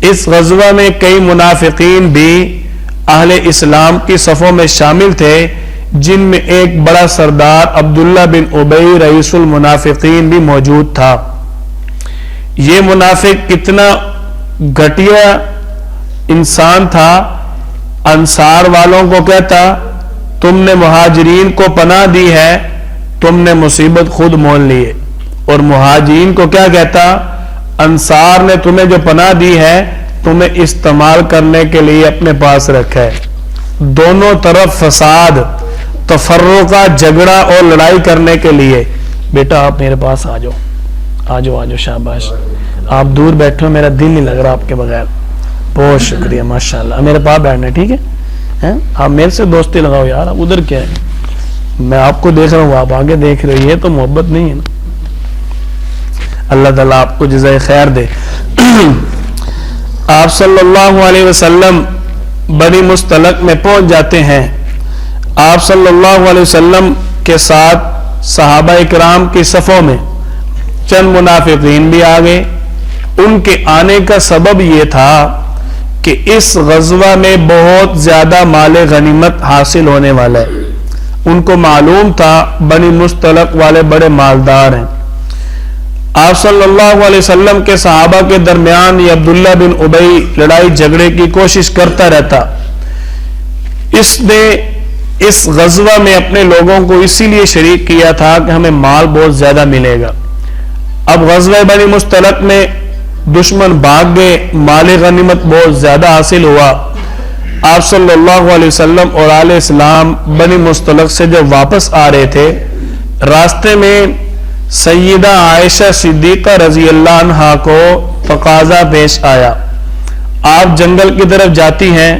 اس غزوہ میں کئی منافقین بھی اہل اسلام کی صفوں میں شامل تھے، جن میں ایک بڑا سردار عبداللہ بن ابی رئیس المنافقین بھی موجود تھا۔ یہ منافق کتنا گھٹیا انسان تھا، انصار والوں کو کہتا تم نے مہاجرین کو پناہ دی ہے، تم نے مصیبت خود مول لیے، اور مہاجرین کو کیا کہتا، انصار نے تمہیں جو پناہ دی ہے تمہیں استعمال کرنے کے لیے اپنے پاس رکھا ہے۔ دونوں طرف فساد، تفرقہ، جھگڑا اور لڑائی کرنے کے لیے۔ بیٹا آپ میرے پاس آ جاؤ، آ جاؤ، آ جاؤ، شاباش، آپ دور بیٹھے ہو، میرا دل نہیں لگ رہا آپ کے بغیر۔ بہت شکریہ، ماشاءاللہ، میرے پاس بیٹھنا، ٹھیک ہے؟ آپ میرے سے دوستی لگاؤ یار، اب ادھر کیا ہے، میں آپ کو دیکھ رہا ہوں، آپ آگے دیکھ رہے ہو، یہ تو محبت نہیں ہے نا۔ اللہ تعالیٰ آپ کو جزائے خیر دے۔ آپ صلی اللہ علیہ وسلم بنی مستلق میں پہنچ جاتے ہیں۔ آپ صلی اللہ علیہ وسلم کے ساتھ صحابہ اکرام کی صفوں میں چند منافقین بھی آ گئے۔ ان کے آنے کا سبب یہ تھا کہ اس غزوہ میں بہت زیادہ مال غنیمت حاصل ہونے والا ہے۔ ان کو معلوم تھا بنی مستلق والے بڑے مالدار ہیں۔ آپ صلی اللہ علیہ وسلم کے صحابہ کے درمیان یہ عبداللہ بن ابی لڑائی جھگڑے کی کوشش کرتا رہتا۔ اس نے اس غزوہ میں اپنے لوگوں کو اسی لیے شریک کیا تھا کہ ہمیں مال بہت زیادہ ملے گا۔ اب غزوہ بنی مستلق میں دشمن بھاگ گئے، مال غنیمت بہت زیادہ حاصل ہوا۔ آپ صلی اللہ علیہ وسلم اور آل اسلام بنی مستلق سے جب واپس آ رہے تھے، راستے میں سیدہ عائشہ صدیقہ رضی اللہ عنہا کو تقاضا پیش آیا۔ آپ جنگل کی طرف جاتی ہیں،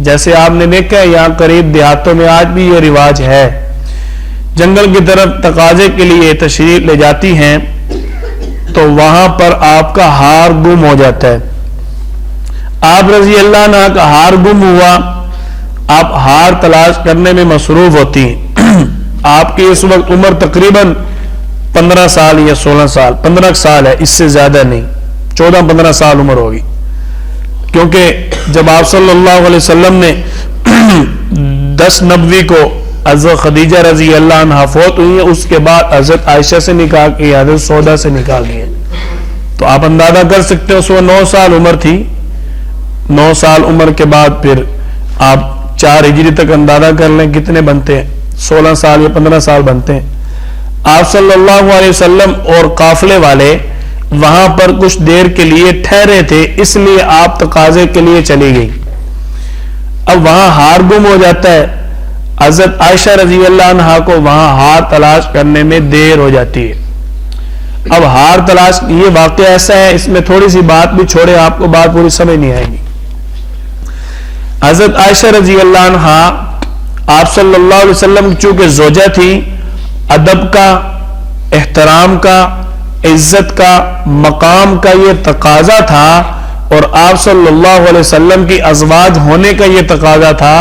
جیسے آپ نے دیکھا ہے یہاں قریب دیہاتوں میں آج بھی یہ رواج ہے، جنگل کی طرف تقاضے کے لیے تشریف لے جاتی ہیں تو وہاں پر آپ کا ہار گم ہو جاتا ہے۔ آپ رضی اللہ عنہ کا ہار گم ہوا، آپ ہار تلاش کرنے میں مصروف ہوتی ہیں۔ آپ کی اس وقت عمر تقریباً 15 سال یا 16 سال، 15 سال ہے، اس سے زیادہ نہیں، 14-15 سال عمر ہوگی، کیونکہ جب آپ صلی اللہ علیہ وسلم نے 10 نبوی کو حضرت خدیجہ رضی اللہ عنہ فوت ہوئی ہیں، اس کے بعد حضرت عائشہ سے نکاح کیا، حضرت سودا سے نکاح کیا، تو آپ اندازہ کر سکتے ہیں اس وقت 9 سال عمر تھی۔ 9 سال عمر کے بعد پھر آپ 4 ہجری تک اندازہ کر لیں کتنے بنتے ہیں، 16 سال یا 15 سال بنتے ہیں۔ آپ صلی اللہ علیہ وسلم اور قافلے والے وہاں پر کچھ دیر کے لیے ٹھہرے تھے، اس لیے آپ تقاضے کے لیے چلی گئی۔ اب وہاں ہار گم ہو جاتا ہے، حضرت عائشہ رضی اللہ عنہا کو وہاں ہار تلاش کرنے میں دیر ہو جاتی ہے۔ اب ہار تلاش، یہ واقعہ ایسا ہے، اس میں تھوڑی سی بات بھی چھوڑے، آپ کو بات پوری سمجھ نہیں آئے گی۔ حضرت عائشہ رضی اللہ عنہا آپ صلی اللہ علیہ وسلم چونکہ زوجہ تھی، ادب کا، احترام کا، عزت کا، مقام کا یہ تقاضا تھا، اور آپ صلی اللہ علیہ وسلم کی ازواج ہونے کا یہ تقاضا تھا۔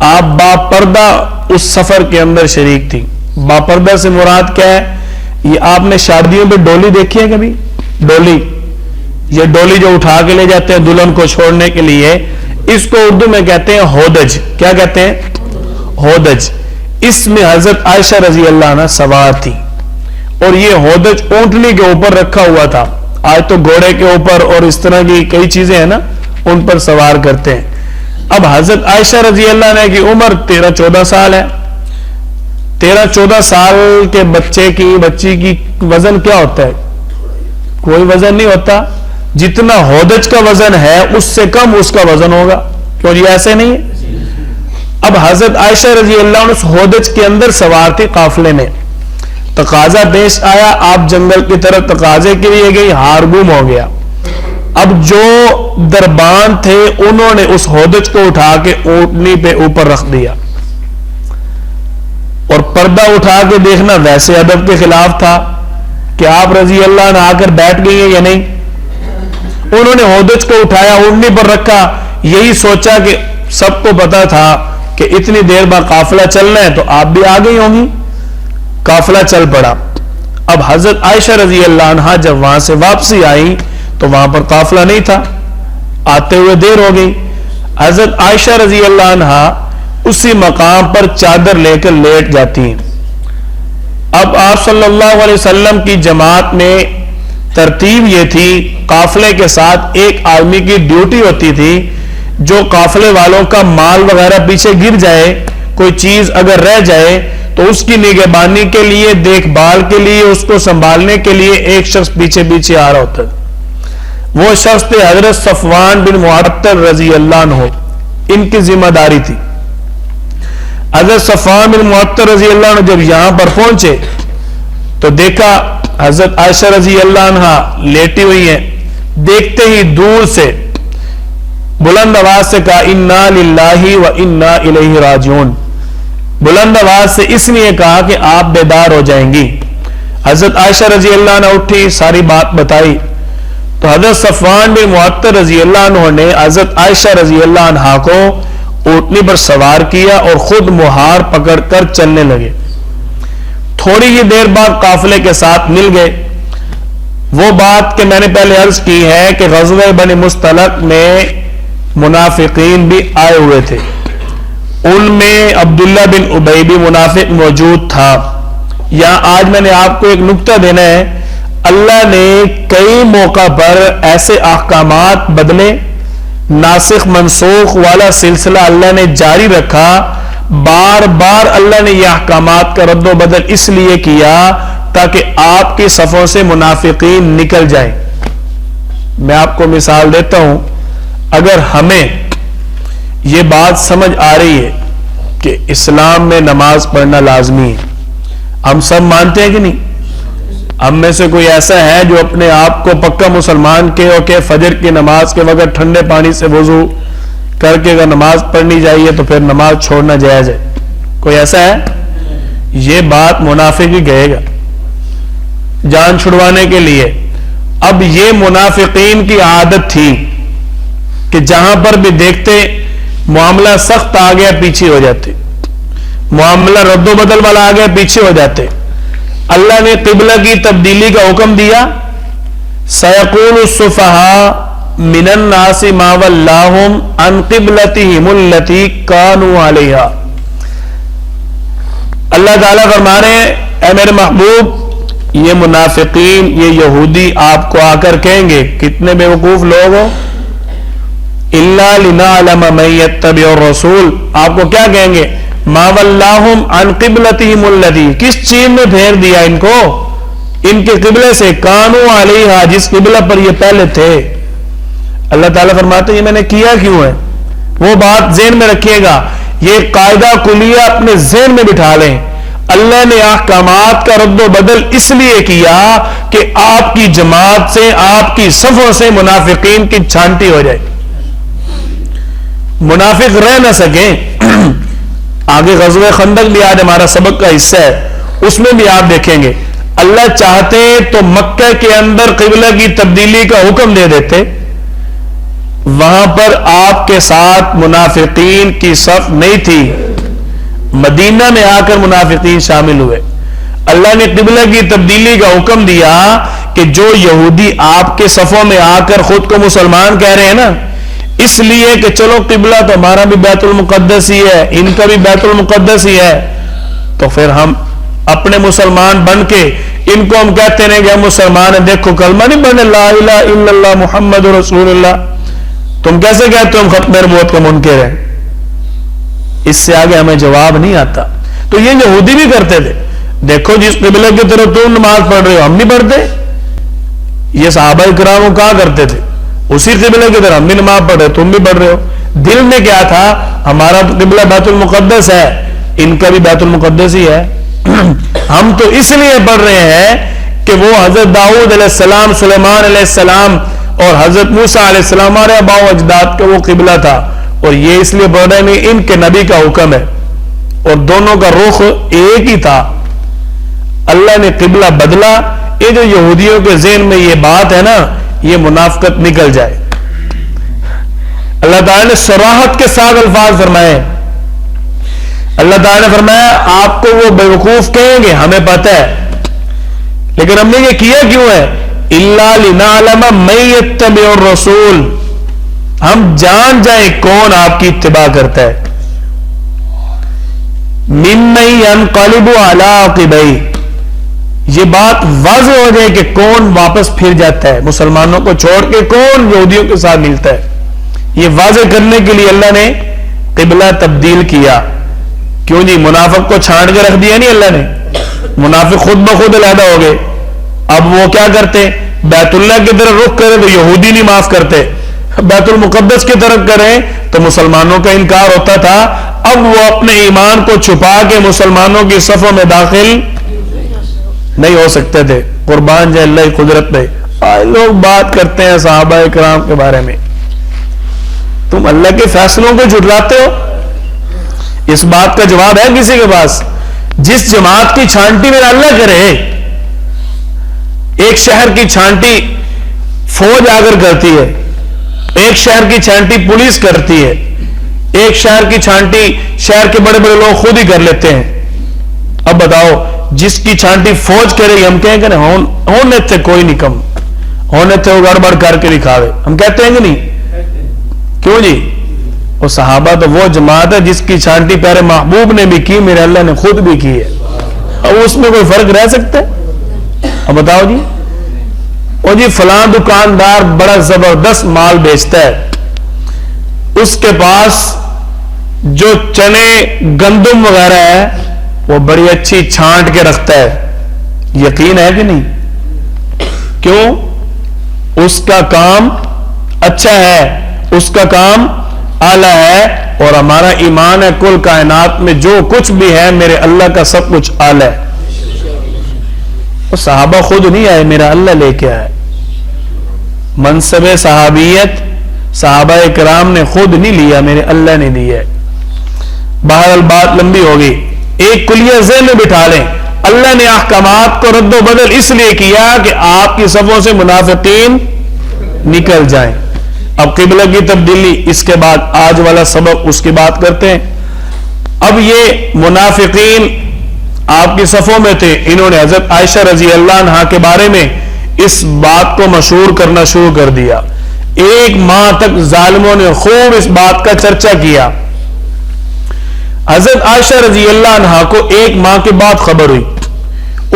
آپ باپردہ اس سفر کے اندر شریک تھی۔ باپردہ سے مراد کیا ہے؟ یہ آپ نے شادیوں پہ ڈولی دیکھی ہے کبھی؟ ڈولی، یہ ڈولی جو اٹھا کے لے جاتے ہیں دلہن کو چھوڑنے کے لیے، اس کو اردو میں کہتے ہیں ہودج۔ کیا کہتے ہیں؟ ہودج۔ اس میں حضرت عائشہ رضی اللہ عنہ سوار تھی، اور یہ ہودج اونٹنی کے اوپر رکھا ہوا تھا۔ آج تو گھوڑے کے اوپر اور اس طرح کی کئی چیزیں ہیں نا، ان پر سوار کرتے ہیں۔ اب حضرت عائشہ رضی اللہ عنہ کی عمر 13-14 سال ہے۔ 13-14 سال کے بچی کی وزن کیا ہوتا ہے؟ کوئی وزن نہیں ہوتا، جتنا ہودج کا وزن ہے اس سے کم اس کا وزن ہوگا، کیوں جی ایسے نہیں ہے؟ اب حضرت عائشہ رضی اللہ عنہ اس ہودج کے اندر سوار تھی قافلے میں، تقاضا پیش آیا، آپ جنگل کی طرف تقاضے کے لیے گئی، ہار گم ہو گیا۔ اب جو دربان تھے انہوں نے اس ہودج کو اٹھا کے اونٹنی پہ اوپر رکھ دیا، اور پردہ اٹھا کے دیکھنا ویسے ادب کے خلاف تھا کہ آپ رضی اللہ عنہ آ کر بیٹھ گئی ہیں یا نہیں۔ انہوں نے ہودج کو اٹھایا، اونٹنی پر رکھا، یہی سوچا کہ سب کو پتا تھا کہ اتنی دیر بعد قافلہ چلنا ہے تو آپ بھی آ گئی ہوں گی۔ قافلہ چل پڑا۔ اب حضرت عائشہ رضی اللہ عنہا جب وہاں سے واپسی آئی تو وہاں پر قافلہ نہیں تھا، آتے ہوئے دیر ہو گئی. حضرت عائشہ رضی اللہ عنہا اسی مقام پر چادر لے کر لیٹ جاتی ہیں. اب آپ صلی اللہ علیہ وسلم کی جماعت میں ترتیب یہ تھی, قافلے کے ساتھ ایک آدمی کی ڈیوٹی ہوتی تھی, جو قافلے والوں کا مال وغیرہ پیچھے گر جائے, کوئی چیز اگر رہ جائے تو اس کی نگہبانی کے لیے, دیکھ بھال کے لیے, اس کو سنبھالنے کے لیے ایک شخص پیچھے پیچھے آ رہا ہوتا. وہ شخص تھے حضرت صفوان بن معطل رضی اللہ عنہ, ان کی ذمہ داری تھی. حضرت صفوان بن معطل رضی اللہ عنہ جب یہاں پر پہنچے تو دیکھا حضرت عائشہ رضی اللہ عنہا لیٹی ہوئی ہیں. دیکھتے ہی دور سے بلند آواز سے کہا انا للہ و انا الیہ راجعون. بلند آواز سے اس لیے کہا کہ آپ بیدار ہو جائیں گی. حضرت عائشہ رضی اللہ عنہ اٹھی, ساری بات بتائی. تو حضرت صفوان بن معطل رضی اللہ عنہ نے حضرت عائشہ رضی اللہ عنہا کو اونٹنی پر سوار کیا اور خود مہار پکڑ کر چلنے لگے. تھوڑی ہی دیر بعد قافلے کے ساتھ مل گئے. وہ بات کہ میں نے پہلے عرض کی ہے کہ غزوہ بنی مستلق میں منافقین بھی آئے ہوئے تھے. ان میں عبداللہ بن ابی بھی منافق موجود تھا. یہاں آج میں نے آپ کو ایک نکتہ دینا ہے. اللہ نے کئی موقع پر ایسے احکامات بدلے, ناسخ منسوخ والا سلسلہ اللہ نے جاری رکھا. بار بار اللہ نے یہ احکامات کا رد و بدل اس لیے کیا تاکہ آپ کی صفوں سے منافقین نکل جائیں. میں آپ کو مثال دیتا ہوں. اگر ہمیں یہ بات سمجھ آ رہی ہے کہ اسلام میں نماز پڑھنا لازمی ہے, ہم سب مانتے ہیں کہ نہیں؟ ہم میں سے کوئی ایسا ہے جو اپنے آپ کو پکا مسلمان کے اور کہ فجر کی نماز کے وقت ٹھنڈے پانی سے وضو کر کے اگر نماز پڑھنی چاہیے تو پھر نماز چھوڑنا جائز ہے؟ کوئی ایسا ہے؟ یہ بات منافق ہی کہے گا جان چھڑوانے کے لیے. اب یہ منافقین کی عادت تھی کہ جہاں پر بھی دیکھتے معاملہ سخت آ گیا پیچھے ہو جاتے, معاملہ رد و بدل والا آ گیا پیچھے ہو جاتے. اللہ نے قبلہ کی تبدیلی کا حکم دیا. سیقول السفہاء من الناس ما ولاہم عن قبلتہم التی کانوا علیہا. اللہ تعالیٰ فرما رہے ہیں اے میرے محبوب, یہ منافقین, یہ یہودی آپ کو آ کر کہیں گے, کتنے بے وقوف لوگ ہو, الا لنعلم من یتبع الرسول. آپ کو کیا کہیں گے؟ ما ولاہم عن قبلتہم التی, کس چیز نے پھیر دیا ان کو ان کے قبلے سے, کانوا علیہا, جس قبلہ پر یہ پہلے تھے. اللہ تعالیٰ فرماتے ہیں یہ میں نے کیا کیوں ہے؟ وہ بات ذہن میں رکھیے گا, یہ قاعدہ کلیہ اپنے ذہن میں بٹھا لیں. اللہ نے احکامات کا رد و بدل اس لیے کیا کہ آپ کی جماعت سے, آپ کی صفوں سے منافقین کی چھانٹی ہو جائے, منافق رہ نہ سکیں. آگے غزوہ خندق بھی آج ہمارا سبق کا حصہ ہے, اس میں بھی آپ دیکھیں گے اللہ چاہتے تو مکہ کے اندر قبلہ کی تبدیلی کا حکم دے دیتے, وہاں پر آپ کے ساتھ منافقین کی صف نہیں تھی. مدینہ میں آ کر منافقین شامل ہوئے. اللہ نے قبلہ کی تبدیلی کا حکم دیا کہ جو یہودی آپ کے صفوں میں آ کر خود کو مسلمان کہہ رہے ہیں نا, اس لیے کہ چلو قبلہ تو ہمارا بھی بیت المقدس ہی ہے, ان کا بھی بیت المقدس ہی ہے, تو پھر ہم اپنے مسلمان بن کے ان کو ہم کہتے ہیں کہ ہم مسلمان ہیں, دیکھو کلمہ نہیں پڑھنے لا الہ الا اللہ محمد رسول اللہ, تم کیسے کہتے ہو ہم ختم نبوت کا منکر ہیں؟ اس سے آگے ہمیں جواب نہیں آتا. تو یہ یہودی بھی کرتے تھے, دیکھو جس قبلہ کی طرف تم نماز پڑھ رہے ہو ہم نہیں پڑھتے. یہ صحابہ کرام کہا کرتے تھے اسی قبلہ کی طرف ہم بھی نماز پڑھ رہے تم بھی پڑھ رہے ہو. دل میں کیا تھا, ہمارا تو قبلہ بیت المقدس ہے, ان کا بھی بیت المقدس ہی ہے. ہم تو اس لیے پڑھ رہے ہیں کہ وہ حضرت داؤد علیہ السلام, سلیمان علیہ السلام اور حضرت موسیٰ علیہ السلام ہمارے آباء و اجداد کا وہ قبلہ تھا, اور یہ اس لیے پڑھ رہے نہیں, ان کے نبی کا حکم ہے, اور دونوں کا رخ ایک ہی تھا. اللہ نے قبلہ بدلا. یہ جو یہودیوں کے ذہن میں یہ بات ہے نا, یہ منافقت نکل جائے. اللہ تعالیٰ نے صراحت کے ساتھ الفاظ فرمائے. اللہ تعالیٰ نے فرمایا آپ کو وہ بیوقوف کہیں گے, ہمیں پتہ ہے, لیکن ہم نے یہ کیا کیوں ہے؟ الا لنعلم من یتبع الرسول, ہم جان جائیں کون آپ کی اتباع کرتا ہے. ممن ينقلب على عقبیہ، یہ بات واضح ہو جائے کہ کون واپس پھر جاتا ہے، مسلمانوں کو چھوڑ کے کون یہودیوں کے ساتھ ملتا ہے. یہ واضح کرنے کے لیے اللہ نے قبلہ تبدیل کیا. کیوں جی؟ منافق کو چھانٹ کے رکھ دیا نہیں اللہ نے. منافق خود بخود علیحدہ ہو گئے. اب وہ کیا کرتے؟ بیت اللہ کی طرف رخ کریں تو یہودی نہیں معاف کرتے، بیت المقدس کی طرف کریں تو مسلمانوں کا انکار ہوتا تھا. اب وہ اپنے ایمان کو چھپا کے مسلمانوں کی صفوں میں داخل نہیں ہو سکتے تھے. قربان جائے اللہ کی قدرت پہ. لوگ بات کرتے ہیں صحابہ کرام کے بارے میں، تم اللہ کے فیصلوں کو جھٹلاتے ہو. اس بات کا جواب ہے کسی کے پاس؟ جس جماعت کی چھانٹی میرا اللہ کرے. ایک شہر کی چھانٹی فوج آ کر کرتی ہے، ایک شہر کی چھانٹی پولیس کرتی ہے، ایک شہر کی چھانٹی شہر کے بڑے بڑے لوگ خود ہی کر لیتے ہیں. اب بتاؤ، جس کی چھانٹی فوج کرے گی ہم کہیں کہ ہونے تھے کوئی نہیں کم، ہونے تھے وہ گڑبڑ کر کے دکھاوے، ہم کہتے ہیں کہ نہیں؟ کیوں جی؟ وہ صحابہ تو وہ جماعت ہے جس کی چھانٹی پیارے محبوب نے بھی کی، میرے اللہ نے خود بھی کی ہے. اب اس میں کوئی فرق رہ سکتا ہے؟ اب بتاؤ جی. وہ جی فلاں دکاندار بڑا زبردست مال بیچتا ہے، اس کے پاس جو چنے گندم وغیرہ ہے وہ بڑی اچھی چھانٹ کے رکھتا ہے. یقین ہے کہ نہیں؟ کیوں؟ اس کا کام اچھا ہے، اس کا کام اعلیٰ ہے. اور ہمارا ایمان ہے کل کائنات میں جو کچھ بھی ہے میرے اللہ کا سب کچھ اعلیٰ ہے. وہ صحابہ خود نہیں آئے، میرا اللہ لے کے آئے. منصب صحابیت صحابہ کرام نے خود نہیں لیا، میرے اللہ نے دی ہے. بہرحال بات لمبی ہوگی، ایک کلیہ ذہن میں بٹھا لیں. اللہ نے احکامات کو رد و بدل اس لیے کیا کہ آپ کی صفوں سے منافقین نکل جائیں. اب قبلہ کی تبدیلی، اس کے بعد آج والا سبق اس کی بات کرتے ہیں. اب یہ منافقین آپ کی صفوں میں تھے، انہوں نے حضرت عائشہ رضی اللہ عنہا کے بارے میں اس بات کو مشہور کرنا شروع کر دیا. ایک ماہ تک ظالموں نے خوب اس بات کا چرچا کیا. حضرت عائشہ رضی اللہ عنہا کو ایک ماہ کے بعد خبر ہوئی.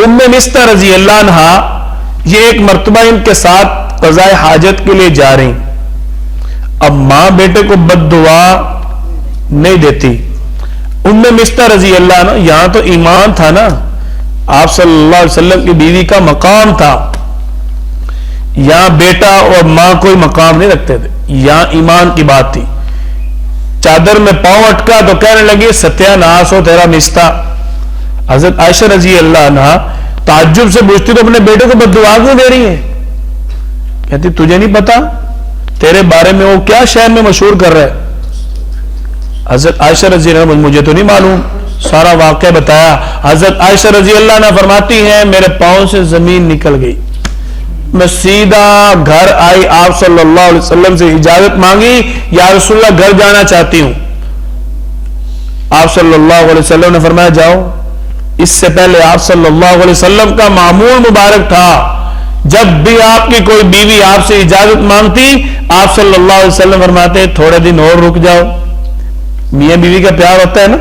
ام مستہ رضی اللہ عنہا یہ ایک مرتبہ ان کے ساتھ قضاء حاجت کے لیے جا رہی. اب ماں بیٹے کو بد دعا نہیں دیتی. ام مستہ رضی اللہ عنہ یہاں تو ایمان تھا نا، آپ صلی اللہ علیہ وسلم کی بیوی کا مقام تھا. یہاں بیٹا اور ماں کوئی مقام نہیں رکھتے تھے، یہاں ایمان کی بات تھی. چادر میں پاؤں اٹکا تو کہنے لگی ستیہ ناس ہو تیرا مستہ. حضرت عائشہ رضی اللہ عنہ تعجب سے پوچھتی تو اپنے بیٹے کو بد دعا کیوں دے رہی ہے؟ کہتی تجھے نہیں پتا تیرے بارے میں وہ کیا شہر میں مشہور کر رہا ہے؟ حضرت عائشہ رضی اللہ عنہ مجھے تو نہیں معلوم، سارا واقعہ بتایا. حضرت عائشہ رضی اللہ عنہ فرماتی ہیں میرے پاؤں سے زمین نکل گئی. میں سیدھا گھر آئی، آپ صلی اللہ علیہ وسلم سے اجازت مانگی، یا رسول اللہ گھر جانا چاہتی ہوں. آپ صلی اللہ علیہ وسلم نے فرمایا جاؤ. اس سے پہلے آپ صلی اللہ علیہ وسلم کا معمول مبارک تھا جب بھی آپ کی کوئی بیوی آپ سے اجازت مانگتی آپ صلی اللہ علیہ وسلم فرماتے تھوڑے دن اور رک جاؤ. میاں بیوی کا پیار ہوتا ہے نا.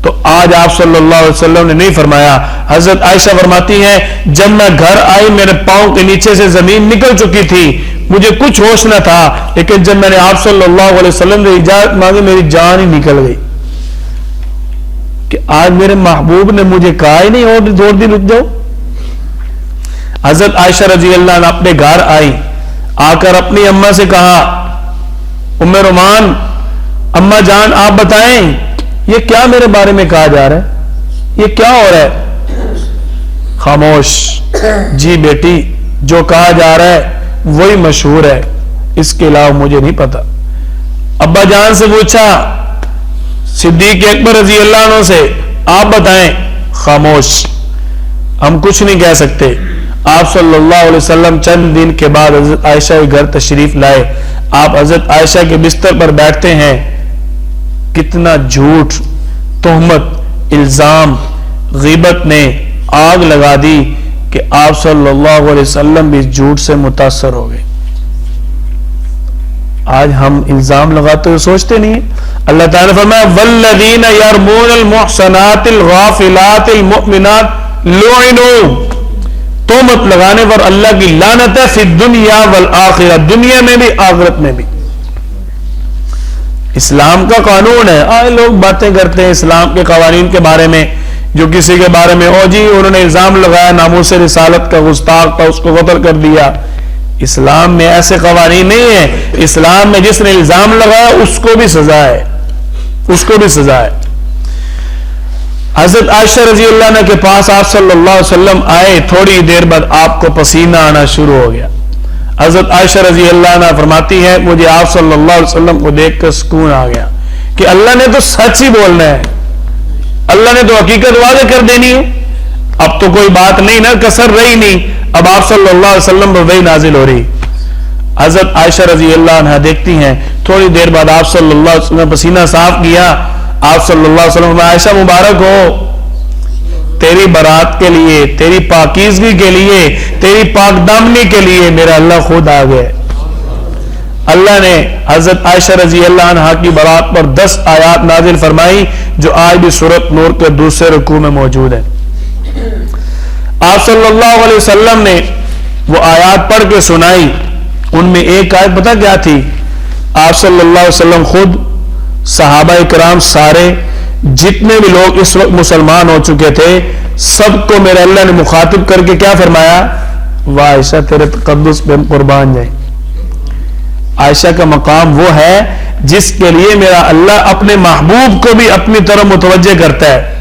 تو آج آپ صلی اللہ علیہ وسلم نے نہیں فرمایا. حضرت عائشہ فرماتی ہیں جب میں گھر آئی میرے پاؤں کے نیچے سے زمین نکل چکی تھی، مجھے کچھ ہوش نہ تھا، لیکن جب میں نے آپ صلی اللہ علیہ وسلم سے اجازت مانگی میری جان ہی نکل گئی. کہ آج میرے محبوب نے مجھے کہا ہی نہیں اور دو دن رک جاؤ. حضرت عائشہ رضی اللہ عنہ اپنے گھر آئی، آ کر اپنی اماں سے کہا ام رومان اماں جان آپ بتائیں یہ کیا میرے بارے میں کہا جا رہا ہے، یہ کیا ہو رہا ہے؟ خاموش. جی بیٹی جو کہا جا رہا ہے وہی مشہور ہے، اس کے علاوہ مجھے نہیں پتا. ابا جان سے پوچھا صدیق اکبر رضی اللہ عنہ سے آپ بتائیں. خاموش، ہم کچھ نہیں کہہ سکتے. آپ صلی اللہ علیہ وسلم چند دن کے بعد حضرت عائشہ کے گھر تشریف لائے. آپ حضرت عائشہ کے بستر پر بیٹھتے ہیں. کتنا جھوٹ، تہمت، الزام، غیبت نے آگ لگا دی کہ آپ صلی اللہ علیہ وسلم بھی جھوٹ سے متاثر ہو گئے. آج ہم الزام لگاتے ہوئے سوچتے نہیں ہیں. اللہ تعالیٰ نے فرمایا والذین یرمون المحصنات الغافلات المؤمنات لعنوا، تہمت لگانے پر اللہ کی لعنت ہے فی الدنیا والآخرہ، دنیا میں بھی آخرت میں بھی. اسلام کا قانون ہے. آج لوگ باتیں کرتے ہیں اسلام کے قوانین کے بارے میں، جو کسی کے بارے میں جی انہوں نے الزام لگایا ناموس رسالت کا گستاخ تھا، اس کو قتل کر دیا. اسلام میں ایسے قوانین نہیں ہیں. اسلام میں جس نے الزام لگایا اس کو بھی سزا ہے، اس کو بھی سزا ہے. حضرت عائشہ رضی اللہ عنہ کے پاس آپ صلی اللہ علیہ وسلم آئے، تھوڑی دیر بعد آپ کو پسینہ آنا شروع ہو گیا. حضرت عائشہ رضی اللہ عنہ فرماتی ہے مجھے آپ صلی اللہ علیہ وسلم کو دیکھ کر سکون آ گیا کہ اللہ نے تو سچ ہی بولنا ہے، اللہ نے تو حقیقت واضح کر دینی ہے. اب تو کوئی بات نہیں نا، کسر رہی نہیں. اب آپ صلی اللہ علیہ وسلم پر وحی نازل ہو رہی. حضرت عائشہ رضی اللہ عنہ دیکھتی ہیں تھوڑی دیر بعد آپ صلی اللہ علیہ وسلم پسینہ صاف کیا. آپ صلی اللہ علیہ وسلم عائشہ مبارک ہو، تیری برات کے لیے، تیری پاکیزگی کے لیے، تیری پاک دامنی کے لیے میرا اللہ خود آ گئے. اللہ نے حضرت عائشہ رضی اللہ عنہ کی برات پر 10 آیات نازل فرمائی جو آج بھی سورۃ نور کے دوسرے رکوع میں موجود ہیں. آپ صلی اللہ علیہ وسلم نے وہ آیات پڑھ کے سنائی. ان میں ایک آیت پتہ کیا تھی؟ آپ صلی اللہ علیہ وسلم خود، صحابہ کرام سارے، جتنے بھی لوگ اس وقت مسلمان ہو چکے تھے، سب کو میرے اللہ نے مخاطب کر کے کیا فرمایا؟ واہ عائشہ تیرے تقدس پہ قربان جائیں. عائشہ کا مقام وہ ہے جس کے لیے میرا اللہ اپنے محبوب کو بھی اپنی طرف متوجہ کرتا ہے.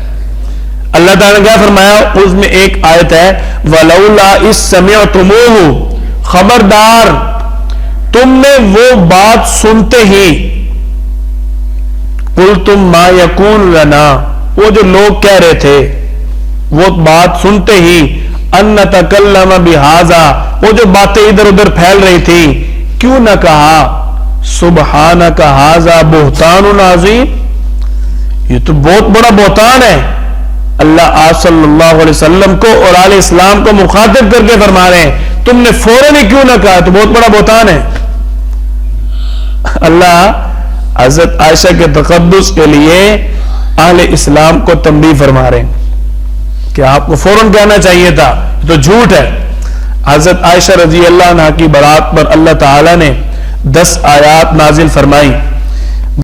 اللہ تعالیٰ نے کیا فرمایا؟ اس میں ایک آیت ہے وَلَوْلَا إِذْ سَمِعْتُمُوهُ، خبردار تم نے وہ بات سنتے ہی، قُلْتُمْ مَا يَكُونُ لَنَا، وہ جو لوگ کہہ رہے تھے، وہ بات سنتے ہی أَن نَتَكَلَّمَ بِهَذَا، وہ جو باتیں ادھر ادھر پھیل رہی تھی، کیوں نہ کہا سبحانک ھذا بہتان عظیم، یہ تو بہت بڑا بہتان ہے. اللہ آپ صلی اللہ علیہ وسلم کو اور آل اسلام کو مخاطب کر کے فرما رہے ہیں تم نے فوراً ہی کیوں نہ کہا، تو بہت بڑا بہتان ہے. اللہ حضرت عائشہ کے تقدس کے لیے اہل اسلام کو تنبیہ فرما رہے ہیں کہ آپ کو فوراً کہنا چاہیے تھا، تو جھوٹ ہے. حضرت عائشہ رضی اللہ عنہ کی برات پر اللہ تعالی نے 10 آیات نازل فرمائی.